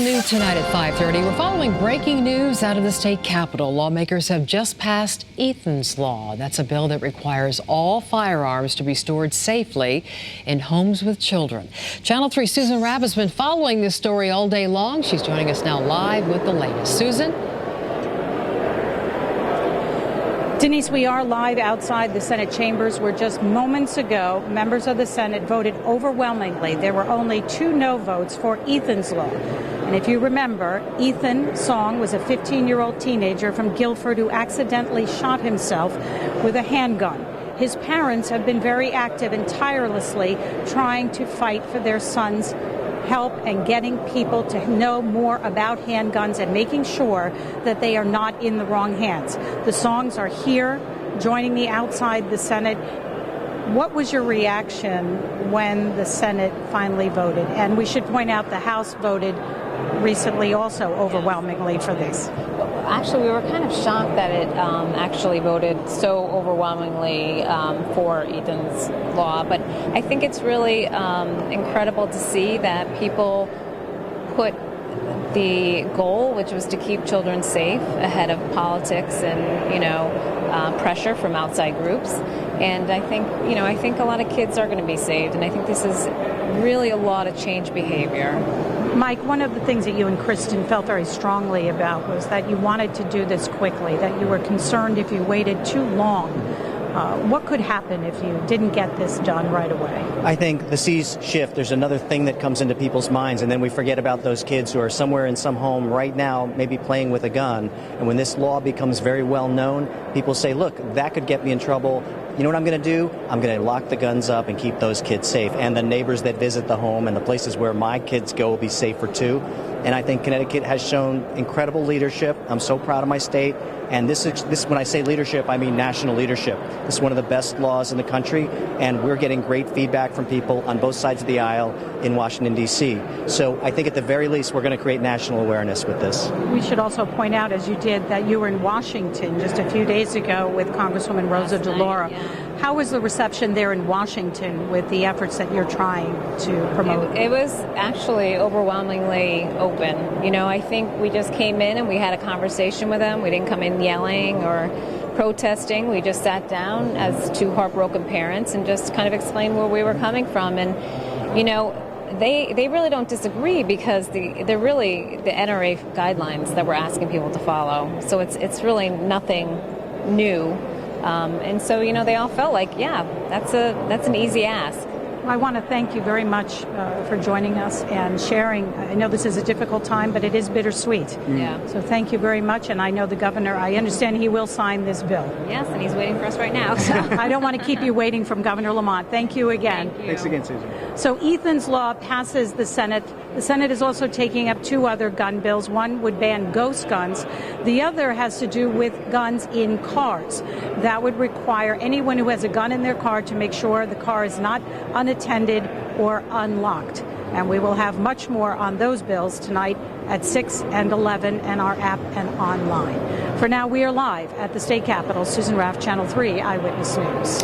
new tonight at 5:30. We're following breaking news out of the state capitol. Lawmakers have just passed Ethan's Law. That's a bill that requires all firearms to be stored safely in homes with children. Channel 3 Susan Rabb has been following this story all day long. She's joining us now live with the latest. Susan? Denise, we are live outside the Senate chambers where just moments ago, members of the Senate voted overwhelmingly. There were only 2 no votes for Ethan's Law. And if you remember, Ethan Song was a 15-year-old teenager from Guilford who accidentally shot himself with a handgun. His parents have been very active and tirelessly trying to fight for their son's help and getting people to know more about handguns and making sure that they are not in the wrong hands. The Songs are here joining me outside the Senate. What was your reaction when the Senate finally voted? And we should point out the House voted recently also overwhelmingly for this. Actually, we were kind of shocked that it actually voted so overwhelmingly for Ethan's Law. But I think it's really incredible to see that people put the goal, which was to keep children safe, ahead of politics and, pressure from outside groups. And I think a lot of kids are going to be saved. And I think this is really a lot of change behavior. Mike, one of the things that you and Kristen felt very strongly about was that you wanted to do this quickly, that you were concerned if you waited too long. What could happen if you didn't get this done right away? I think the seas shift. There's another thing that comes into people's minds, and then we forget about those kids who are somewhere in some home right now, maybe playing with a gun. And when this law becomes very well known, people say, look, that could get me in trouble. You know what I'm going to do? I'm going to lock the guns up and keep those kids safe. And the neighbors that visit the home and the places where my kids go will be safer too. And I think Connecticut has shown incredible leadership. I'm so proud of my state. And this, when I say leadership, I mean national leadership. This is one of the best laws in the country, and we're getting great feedback from people on both sides of the aisle in Washington, D.C. So I think at the very least, we're going to create national awareness with this. We should also point out, as you did, that you were in Washington just a few days ago with Congresswoman Rosa DeLauro. How was the reception there in Washington with the efforts that you're trying to promote? It was actually overwhelmingly open. I think we just came in and we had a conversation with them. We didn't come in yelling or protesting. We just sat down as 2 heartbroken parents and just kind of explained where we were coming from. And, they really don't disagree because they're really the NRA guidelines that we're asking people to follow. So it's really nothing new. And so, they all felt like, yeah, that's an easy ask. I want to thank you very much for joining us and sharing. I know this is a difficult time, but it is bittersweet. Yeah. So thank you very much. And I know the governor, I understand he will sign this bill. Yes, and he's waiting for us right now. I don't want to keep you waiting from Governor Lamont. Thank you again. Thank you. Thanks again, Susan. So Ethan's Law passes the Senate. The Senate is also taking up 2 other gun bills. One would ban ghost guns. The other has to do with guns in cars. That would require anyone who has a gun in their car to make sure the car is not unattended or unlocked. And we will have much more on those bills tonight at 6 and 11 and our app and online. For now, we are live at the state capitol. Susan Raff, Channel 3 Eyewitness News.